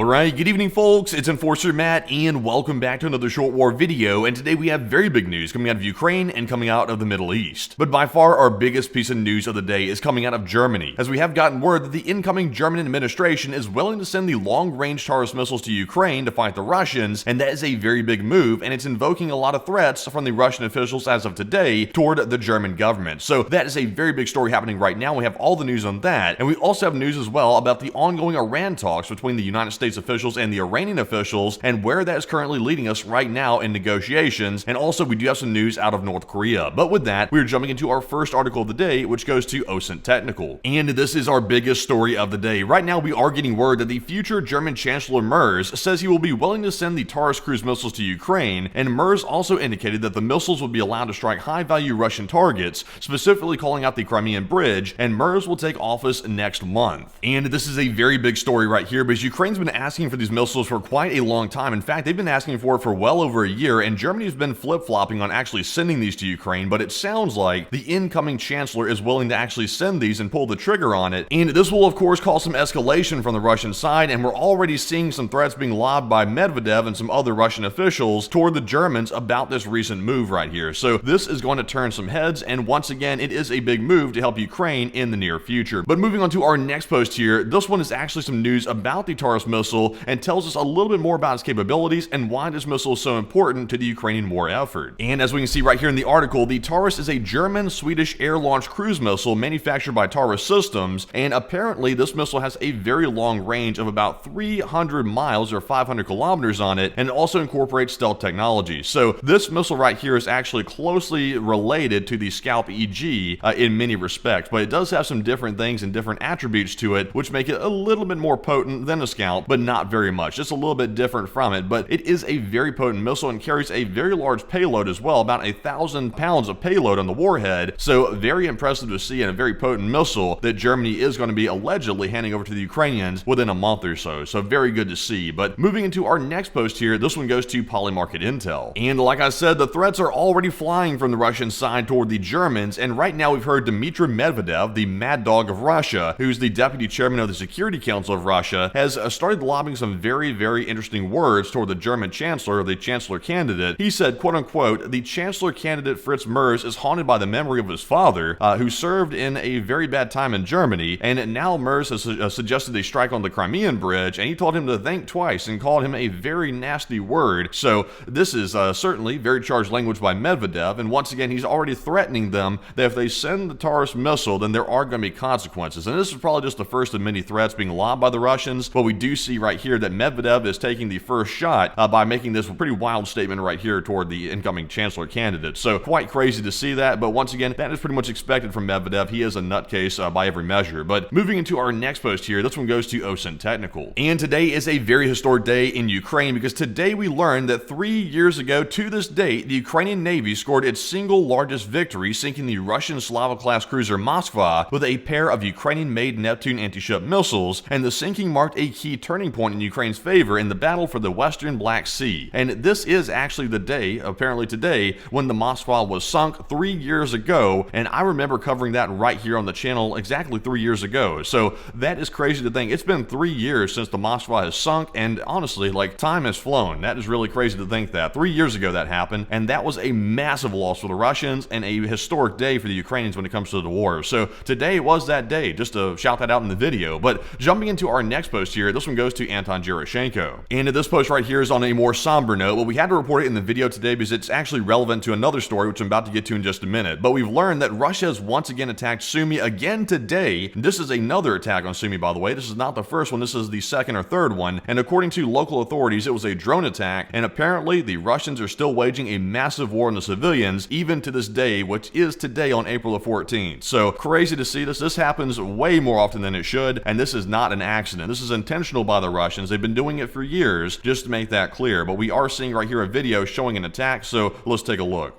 Alright, good evening folks, it's Enforcer Matt, and welcome back to another Short War video, and today we have very big news coming out of Ukraine and coming out of the Middle East. But by far our biggest piece of news of the day is coming out of Germany, as we have gotten word that the incoming German administration is willing to send the long-range Taurus missiles to Ukraine to fight the Russians, and that is a very big move, and it's invoking a lot of threats from the Russian officials as of today toward the German government. So that is a very big story happening right now. We have all the news on that, and we also have news as well about the ongoing Iran talks between the United States officials and the Iranian officials, and where that is currently leading us right now in negotiations. And also we do have some news out of North Korea. But with that, we're jumping into our first article of the day, which goes to OSINT Technical. And this is our biggest story of the day. Right now we are getting word that the future German Chancellor Merz says he will be willing to send the Taurus cruise missiles to Ukraine, and Merz also indicated that the missiles would be allowed to strike high-value Russian targets, specifically calling out the Crimean Bridge, and Merz will take office next month. And this is a very big story right here, because Ukraine's been asking for these missiles for quite a long time. In fact, they've been asking for it for well over a year, and Germany's been flip-flopping on actually sending these to Ukraine, but it sounds like the incoming chancellor is willing to actually send these and pull the trigger on it. And this will of course cause some escalation from the Russian side, and we're already seeing some threats being lobbed by Medvedev and some other Russian officials toward the Germans about this recent move right here. So this is going to turn some heads, and once again, it is a big move to help Ukraine in the near future. But moving on to our next post here, this one is actually some news about the Taurus missile and tells us a little bit more about its capabilities and why this missile is so important to the Ukrainian war effort. And as we can see right here in the article, the Taurus is a German-Swedish air-launched cruise missile manufactured by Taurus Systems, and apparently this missile has a very long range of about 300 miles or 500 kilometers on it, and it also incorporates stealth technology. So this missile right here is actually closely related to the Scalp EG in many respects, but it does have some different things and different attributes to it, which make it a little bit more potent than a Scalp, but not very much. Just a little bit different from it, but it is a very potent missile and carries a very large payload as well, about 1,000 pounds of payload on the warhead. So very impressive to see, and a very potent missile that Germany is going to be allegedly handing over to the Ukrainians within a month or so. So very good to see. But moving into our next post here, this one goes to Polymarket Intel. And like I said, the threats are already flying from the Russian side toward the Germans, and right now we've heard Dmitry Medvedev, the mad dog of Russia, who's the deputy chairman of the Security Council of Russia, has started lobbing some very interesting words toward the German chancellor, the chancellor candidate. He said, quote unquote, "The chancellor candidate Fritz Merz is haunted by the memory of his father, who served in a very bad time in Germany, and now Merz has suggested a strike on the Crimean Bridge, and he told him to think twice and called him a very nasty word." So this is certainly very charged language by Medvedev, and once again he's already threatening them that if they send the Taurus missile, then there are going to be consequences. And this is probably just the first of many threats being lobbed by the Russians, but we do see right here that Medvedev is taking the first shot by making this pretty wild statement right here toward the incoming chancellor candidate. So quite crazy to see that, but once again, that is pretty much expected from Medvedev. He is a nutcase by every measure. But moving into our next post here, this one goes to OSINT Technical. And today is a very historic day in Ukraine, because today we learned that 3 years ago to this date, the Ukrainian Navy scored its single largest victory, sinking the Russian Slava-class cruiser Moskva with a pair of Ukrainian-made Neptune anti-ship missiles, and the sinking marked a key turning point in Ukraine's favor in the battle for the Western Black Sea. And this is actually the day, apparently today, when the Moskva was sunk 3 years ago, and I remember covering that right here on the channel exactly 3 years ago. So that is crazy to think. It's been 3 years since the Moskva has sunk, and honestly, like, time has flown. That is really crazy to think that. 3 years ago that happened, and that was a massive loss for the Russians and a historic day for the Ukrainians when it comes to the war. So today was that day, just to shout that out in the video. But jumping into our next post here, this one goes to Anton Gerashenko. And this post right here is on a more somber note, but we had to report it in the video today because it's actually relevant to another story, which I'm about to get to in just a minute. But we've learned that Russia has once again attacked Sumy again today. This is another attack on Sumy, by the way. This is not the first one. This is the second or third one. And according to local authorities, it was a drone attack. And apparently, the Russians are still waging a massive war on the civilians, even to this day, which is today on April the 14th. So crazy to see this. This happens way more often than it should. And this is not an accident. This is intentional by the Russians. They've been doing it for years, just to make that clear. But we are seeing right here a video showing an attack. So let's take a look.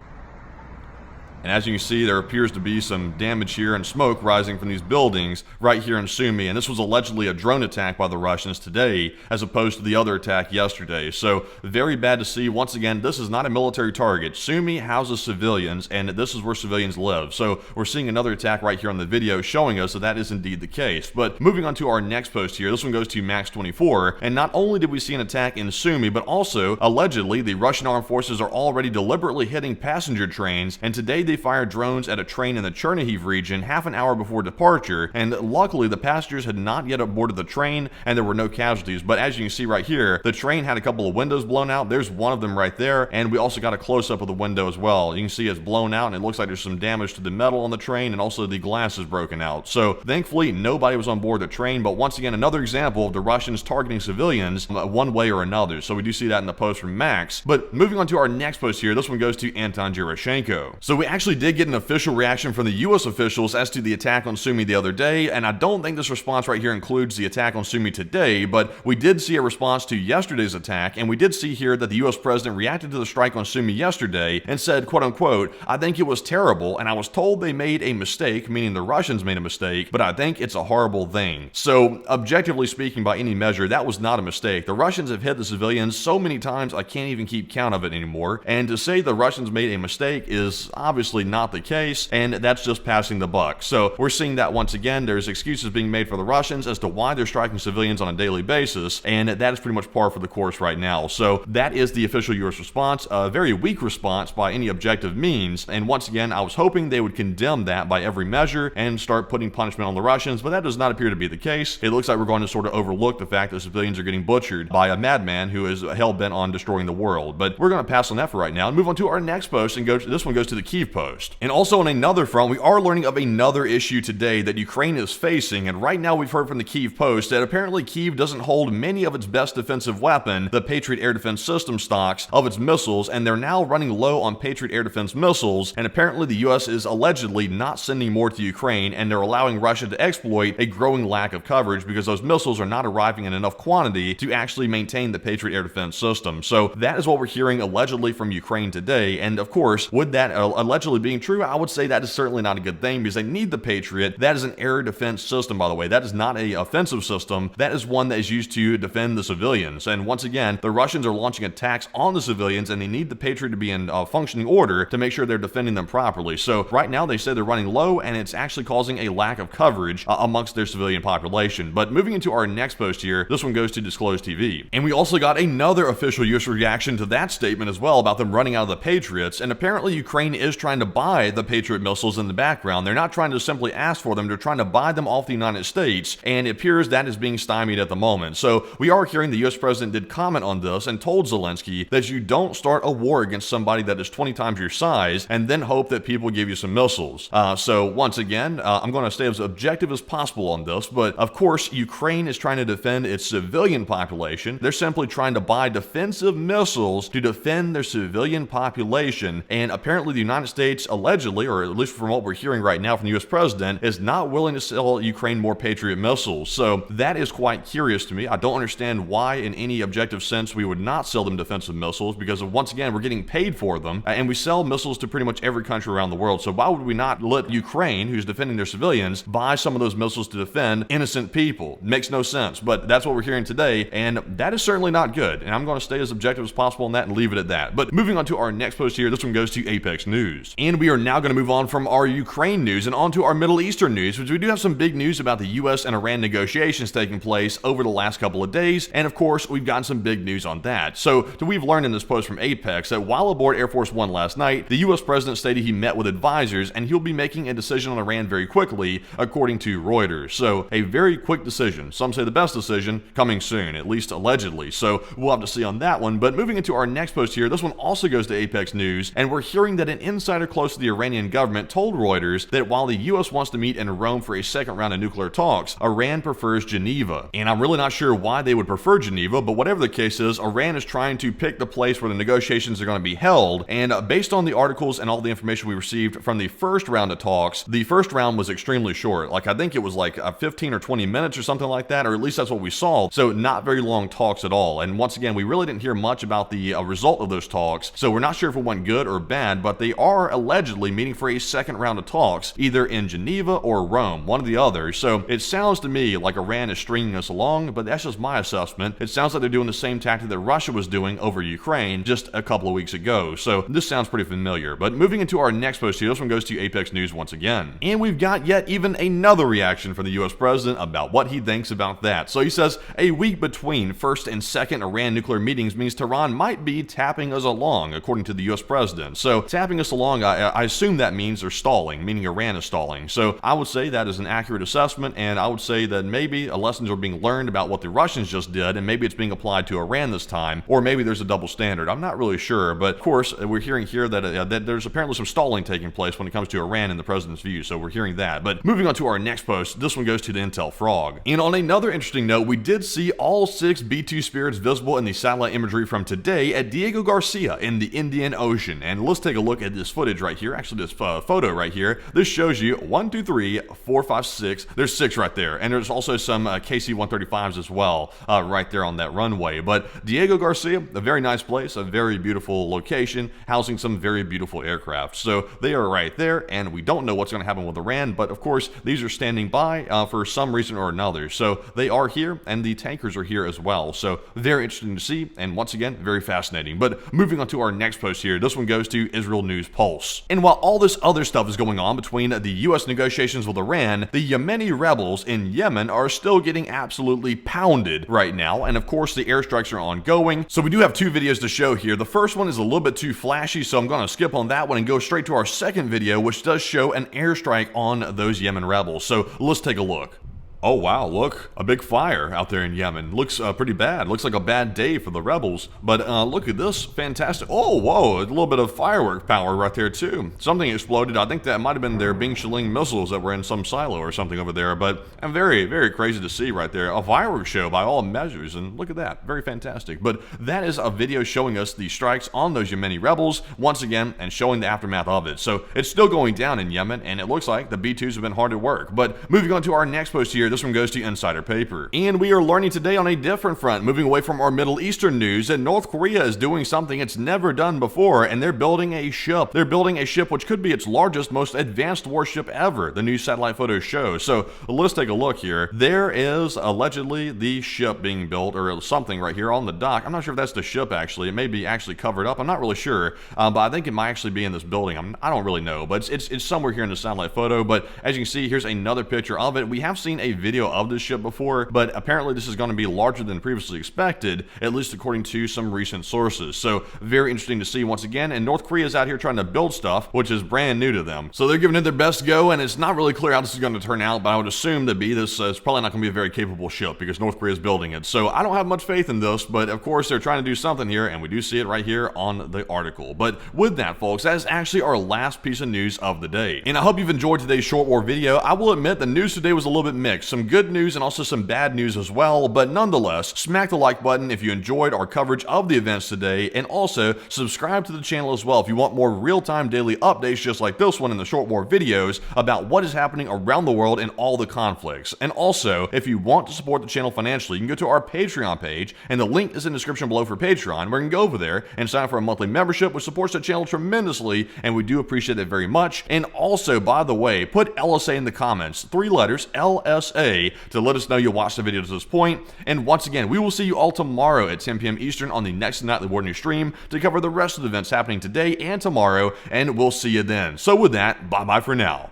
And as you can see, there appears to be some damage here and smoke rising from these buildings right here in Sumy. And this was allegedly a drone attack by the Russians today, as opposed to the other attack yesterday. So very bad to see. Once again, this is not a military target. Sumy houses civilians, and this is where civilians live. So we're seeing another attack right here on the video showing us that that is indeed the case. But moving on to our next post here, this one goes to Max24. And not only did we see an attack in Sumy, but also, allegedly, the Russian armed forces are already deliberately hitting passenger trains, and today they fired drones at a train in the Chernihiv region half an hour before departure, and luckily the passengers had not yet boarded the train and there were no casualties. But as you can see right here, the train had a couple of windows blown out. There's one of them right there, and we also got a close-up of the window as well. You can see it's blown out, and it looks like there's some damage to the metal on the train, and also the glass is broken out. So thankfully nobody was on board the train, but once again another example of the Russians targeting civilians one way or another. So we do see that in the post from Max. But moving on to our next post here, this one goes to Anton Gerashenko. So we actually did get an official reaction from the U.S. officials as to the attack on Sumy the other day, and I don't think this response right here includes the attack on Sumy today, but we did see a response to yesterday's attack, and we did see here that the U.S. president reacted to the strike on Sumy yesterday and said, quote unquote, "I think it was terrible, and I was told they made a mistake," meaning the Russians made a mistake, "but I think it's a horrible thing." So objectively speaking, by any measure, that was not a mistake. The Russians have hit the civilians so many times I can't even keep count of it anymore, and to say the Russians made a mistake is obviously not the case, and that's just passing the buck. So we're seeing that once again. There's excuses being made for the Russians as to why they're striking civilians on a daily basis, and that is pretty much par for the course right now. So that is the official U.S. response, a very weak response by any objective means, and once again, I was hoping they would condemn that by every measure and start putting punishment on the Russians, but that does not appear to be the case. It looks like we're going to sort of overlook the fact that civilians are getting butchered by a madman who is hell-bent on destroying the world. But we're going to pass on that for right now and move on to our next post, and this one goes to the Kyiv Post. And also on another front, we are learning of another issue today that Ukraine is facing, and right now we've heard from the Kyiv Post that apparently Kyiv doesn't hold many of its best defensive weapon, the Patriot air defense system stocks of its missiles, and they're now running low on Patriot air defense missiles, and apparently the US is allegedly not sending more to Ukraine, and they're allowing Russia to exploit a growing lack of coverage because those missiles are not arriving in enough quantity to actually maintain the Patriot air defense system. So that is what we're hearing allegedly from Ukraine today, and of course, with that allegedly being true, I would say that is certainly not a good thing because they need the Patriot. That is an air defense system, by the way. That is not an offensive system. That is one that is used to defend the civilians. And once again, the Russians are launching attacks on the civilians, and they need the Patriot to be in functioning order to make sure they're defending them properly. So right now, they say they're running low, and it's actually causing a lack of coverage amongst their civilian population. But moving into our next post here, this one goes to Disclose TV. And we also got another official U.S. reaction to that statement as well about them running out of the Patriots, and apparently Ukraine is trying to buy the Patriot missiles in the background. They're not trying to simply ask for them, they're trying to buy them off the United States, and it appears that is being stymied at the moment. So we are hearing the U.S. president did comment on this and told Zelensky that you don't start a war against somebody that is 20 times your size and then hope that people give you some missiles. So once again, I'm going to stay as objective as possible on this, but of course Ukraine is trying to defend its civilian population. They're simply trying to buy defensive missiles to defend their civilian population, and apparently the United States allegedly, or at least from what we're hearing right now from the U.S. president, is not willing to sell Ukraine more Patriot missiles. So that is quite curious to me. I don't understand why in any objective sense we would not sell them defensive missiles, because once again, we're getting paid for them, and we sell missiles to pretty much every country around the world. So why would we not let Ukraine, who's defending their civilians, buy some of those missiles to defend innocent people? It makes no sense, but that's what we're hearing today, and that is certainly not good. And I'm going to stay as objective as possible on that and leave it at that. But moving on to our next post here, this one goes to Apex News. And we are now going to move on from our Ukraine news and on to our Middle Eastern news, which we do have some big news about the U.S. and Iran negotiations taking place over the last couple of days, and of course, we've gotten some big news on that. So we've learned in this post from Apex that while aboard Air Force One last night, the U.S. president stated he met with advisors and he'll be making a decision on Iran very quickly, according to Reuters. So a very quick decision. Some say the best decision coming soon, at least allegedly. So we'll have to see on that one. But moving into our next post here, this one also goes to Apex News, and we're hearing that an insider close to the Iranian government told Reuters that while the U.S. wants to meet in Rome for a second round of nuclear talks, Iran prefers Geneva. And I'm really not sure why they would prefer Geneva, but whatever the case is, Iran is trying to pick the place where the negotiations are going to be held, and based on the articles and all the information we received from the first round of talks, the first round was extremely short. Like, I think it was like 15 or 20 minutes or something like that, or at least that's what we saw. So not very long talks at all. And once again, we really didn't hear much about the result of those talks, so we're not sure if it went good or bad, but they are allegedly meeting for a second round of talks, either in Geneva or Rome, one or the other. So it sounds to me like Iran is stringing us along, but that's just my assessment. It sounds like they're doing the same tactic that Russia was doing over Ukraine just a couple of weeks ago. So this sounds pretty familiar. But moving into our next post here, this one goes to Apex News once again. And we've got yet even another reaction from the US president about what he thinks about that. So he says, a week between first and second Iran nuclear meetings means Tehran might be tapping us along, according to the US president. So tapping us along, I assume that means they're stalling, meaning Iran is stalling. So I would say that is an accurate assessment, and I would say that maybe lessons are being learned about what the Russians just did, and maybe it's being applied to Iran this time, or maybe there's a double standard. I'm not really sure, but of course, we're hearing here that there's apparently some stalling taking place when it comes to Iran in the president's view, so we're hearing that. But moving on to our next post, this one goes to the Intel Frog. And on another interesting note, we did see all 6 B-2 Spirits visible in the satellite imagery from today at Diego Garcia in the Indian Ocean. And let's take a look at this footage right here, actually this photo right here. This shows you 1, 2, 3, 4, 5, 6. There's 6 right there, and there's also some KC-135s as well right there on that runway. But Diego Garcia, a very nice place, a very beautiful location, housing some very beautiful aircraft. So they are right there, and we don't know what's going to happen with Iran, but of course these are standing by for some reason or another. So they are here, and the tankers are here as well. So very interesting to see, and once again, very fascinating. But moving on to our next post here, this one goes to Israel News Pulse. And while all this other stuff is going on between the U.S. negotiations with Iran, the Yemeni rebels in Yemen are still getting absolutely pounded right now, and of course the airstrikes are ongoing. So we do have 2 videos to show here. The first one is a little bit too flashy, so I'm going to skip on that one and go straight to our second video, which does show an airstrike on those Yemen rebels. So let's take a look. Oh wow, look, a big fire out there in Yemen. Looks pretty bad. Looks like a bad day for the rebels. But look at this, fantastic. Oh, whoa, a little bit of firework power right there too. Something exploded. I think that might have been their Bing Shaling missiles that were in some silo or something over there. But very, very crazy to see right there. A fireworks show by all measures, and look at that, very fantastic. But that is a video showing us the strikes on those Yemeni rebels once again and showing the aftermath of it. So it's still going down in Yemen, and it looks like the B-2s have been hard at work. But moving on to our next post here, this one goes to Insider Paper. And we are learning today on a different front, moving away from our Middle Eastern news, that North Korea is doing something it's never done before, and they're building a ship. They're building a ship which could be its largest, most advanced warship ever, the new satellite photos show. So let's take a look here. There is allegedly the ship being built, or something right here on the dock. I'm not sure if that's the ship actually. It may be actually covered up. I'm not really sure, but I think it might actually be in this building. I don't really know, but it's somewhere here in the satellite photo. But as you can see, here's another picture of it. We have seen a video of this ship before, but apparently this is going to be larger than previously expected, at least according to some recent sources. So very interesting to see once again, and North Korea is out here trying to build stuff which is brand new to them. So they're giving it their best go, and it's not really clear how this is going to turn out, but I would assume that this is probably not going to be a very capable ship because North Korea is building it. So I don't have much faith in this, but of course they're trying to do something here, and we do see it right here on the article. But with that, folks, that is actually our last piece of news of the day, and I hope you've enjoyed today's short war video. I will admit the news today was a little bit mixed, some good news and also some bad news as well, but nonetheless, smack the like button if you enjoyed our coverage of the events today, and also subscribe to the channel as well if you want more real-time daily updates just like this one in the short war videos about what is happening around the world in all the conflicts. And also, if you want to support the channel financially, you can go to our Patreon page, and the link is in the description below for Patreon, where you can go over there and sign up for a monthly membership, which supports the channel tremendously, and we do appreciate it very much. And also, by the way, put LSA in the comments, 3 letters, LSA, to let us know you watched the video to this point. And once again, we will see you all tomorrow at 10 p.m. Eastern on the next Nightly War News stream to cover the rest of the events happening today and tomorrow, and we'll see you then. So with that, bye-bye for now.